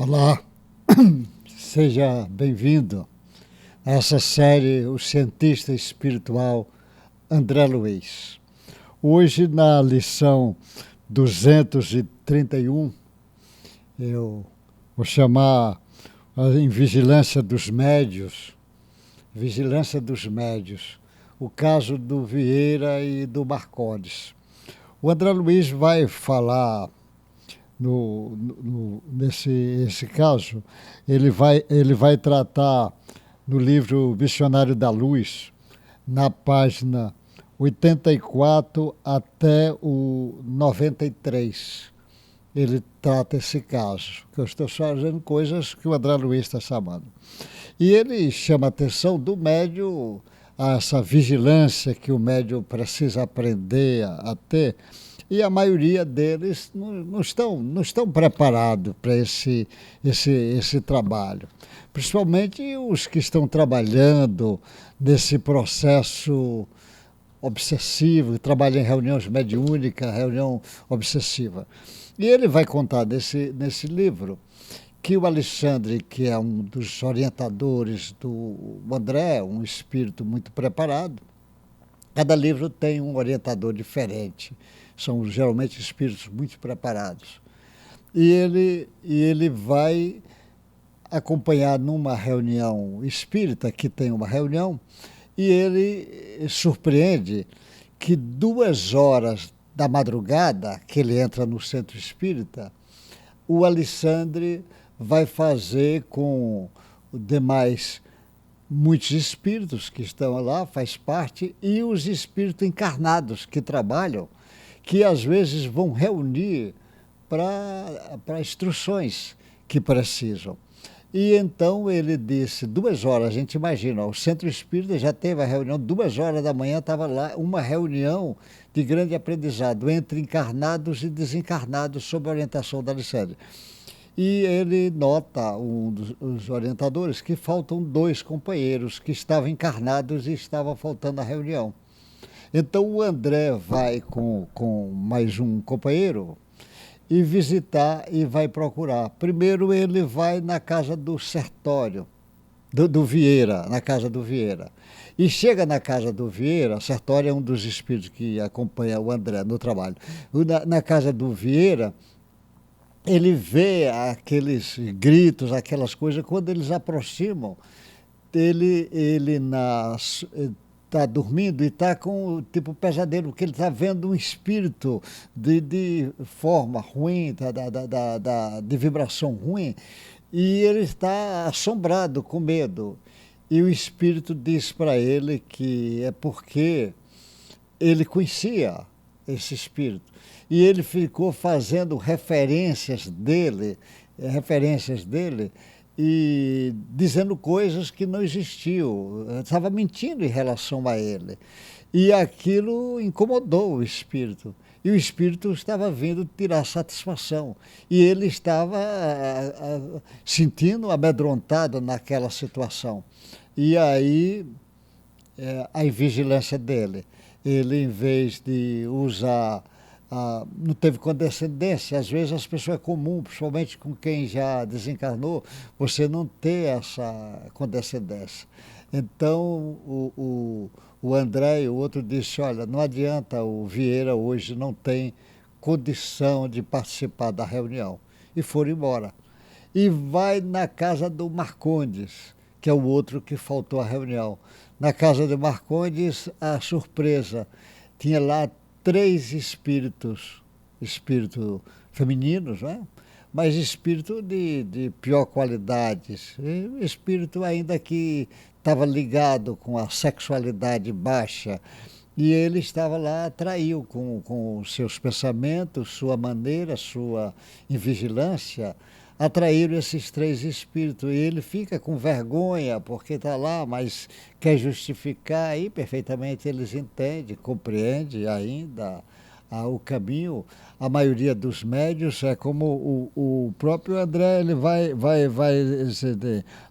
Olá, seja bem-vindo a essa série O Cientista Espiritual André Luiz. Hoje, na lição 231, eu vou chamar em Vigilância dos Médios, o caso do Vieira e do Marcondes. O André Luiz vai falar nesse caso, ele vai tratar no livro Missionário da Luz, na página 84 até o 93. Ele trata esse caso, que eu estou fazendo coisas que o André Luiz está chamando. E ele chama a atenção do médium a essa vigilância que o médium precisa aprender a ter, e a maioria deles não estão preparados para esse trabalho. Principalmente os que estão trabalhando nesse processo obsessivo, trabalham em reuniões mediúnicas, reunião obsessiva. E ele vai contar nesse livro que o Alexandre, que é um dos orientadores do André, um espírito muito preparado, cada livro tem um orientador diferente. São geralmente espíritos muito preparados. E ele vai acompanhar numa reunião espírita, que tem uma reunião, e ele surpreende que 2 horas da madrugada, que ele entra no centro espírita, o Alexandre vai fazer com os demais muitos espíritos que estão lá, faz parte, e os espíritos encarnados que trabalham, que às vezes vão reunir para instruções que precisam. E então ele disse, 2 horas, a gente imagina, o Centro Espírita já teve a reunião, 2 horas da manhã estava lá, uma reunião de grande aprendizado entre encarnados e desencarnados sob a orientação da Alexandre. E ele nota, um dos orientadores, que faltam 2 companheiros que estavam encarnados e estava faltando a reunião. Então o André vai com mais um companheiro e visitar e vai procurar. Primeiro ele vai na casa do Sertório, do Vieira, na casa do Vieira. E chega na casa do Vieira, Sertório é um dos espíritos que acompanha o André no trabalho. Na casa do Vieira, ele vê aqueles gritos, aquelas coisas, quando eles aproximam, ele está dormindo e está com tipo pesadelo, porque ele está vendo um espírito de forma ruim, de vibração ruim, e ele está assombrado, com medo. E o espírito diz para ele que é porque ele conhecia esse espírito. E ele ficou fazendo referências dele e dizendo coisas que não existiam, estava mentindo em relação a ele. E aquilo incomodou o espírito. E o espírito estava vindo tirar satisfação. E ele estava sentindo amedrontado naquela situação. E aí, a invigilância dele. Ele, em vez de usar... não teve condescendência. Às vezes as pessoas é comum, principalmente com quem já desencarnou, você não ter essa condescendência. Então o André e o outro disse, olha, não adianta, o Vieira hoje não tem condição de participar da reunião. E foram embora. E vai na casa do Marcondes, que é o outro que faltou à reunião. Na casa do Marcondes, a surpresa, tinha lá 3 espíritos femininos, né? Mas espírito de pior qualidade, espírito ainda que estava ligado com a sexualidade baixa, e ele estava lá, atraiu com os seus pensamentos, sua maneira, sua invigilância, atraíram esses 3 espíritos, e ele fica com vergonha porque está lá, mas quer justificar, e perfeitamente eles entendem, compreendem ainda o caminho. A maioria dos médios é como o próprio André, ele vai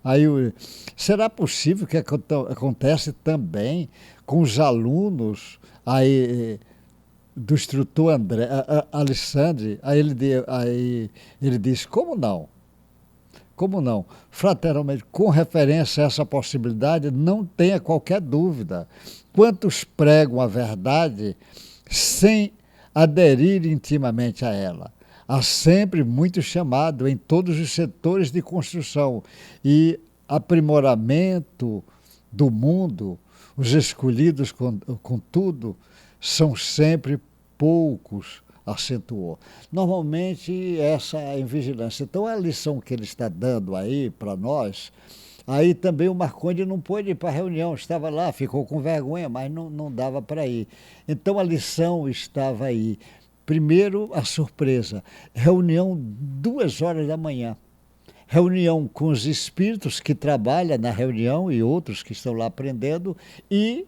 aí será possível que acontece também com os alunos aí do instrutor André, Alexandre? Aí ele diz, como não? Como não? Fraternalmente, com referência a essa possibilidade, não tenha qualquer dúvida. Quantos pregam a verdade sem aderir intimamente a ela? Há sempre muito chamado em todos os setores de construção e aprimoramento do mundo. Os escolhidos, contudo, são sempre poucos, acentuou. Normalmente, essa é a vigilância. Então, a lição que ele está dando aí para nós, aí também o Marconde não pôde ir para a reunião, estava lá, ficou com vergonha, mas não dava para ir. Então, a lição estava aí. Primeiro, a surpresa. Reunião 2 horas da manhã. Reunião com os espíritos que trabalham na reunião e outros que estão lá aprendendo e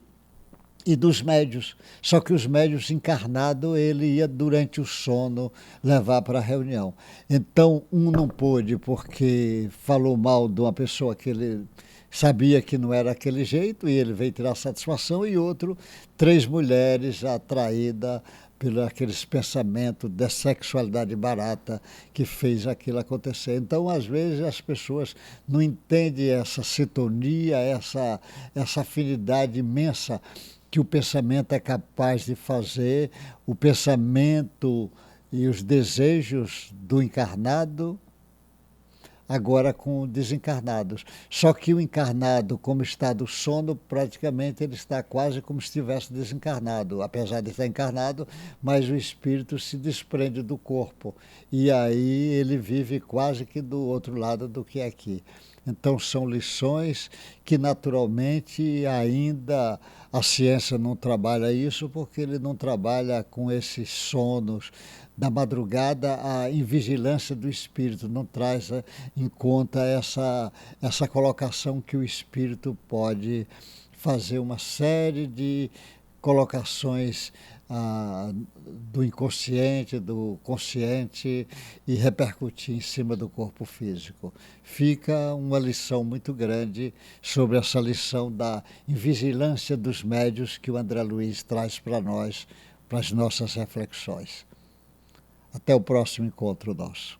dos médios. Só que os médios encarnados, ele ia durante o sono levar para a reunião. Então, um não pôde porque falou mal de uma pessoa que ele sabia que não era aquele jeito e ele veio tirar satisfação, e outro, 3 mulheres atraídas pelos aqueles pensamentos da sexualidade barata que fez aquilo acontecer. Então, às vezes, as pessoas não entendem essa sintonia, essa afinidade imensa que o pensamento é capaz de fazer, o pensamento e os desejos do encarnado agora com desencarnados. Só que o encarnado, como está do sono, praticamente ele está quase como se estivesse desencarnado, apesar de estar encarnado, mas o espírito se desprende do corpo. E aí ele vive quase que do outro lado do que aqui. Então são lições que naturalmente ainda a ciência não trabalha isso, porque ele não trabalha com esses sonos da madrugada, a invigilância do espírito, não traz em conta essa colocação que o espírito pode fazer uma série de colocações do inconsciente, do consciente e repercutir em cima do corpo físico. Fica uma lição muito grande sobre essa lição da invigilância dos médios que o André Luiz traz para nós, para as nossas reflexões. Até o próximo encontro nosso.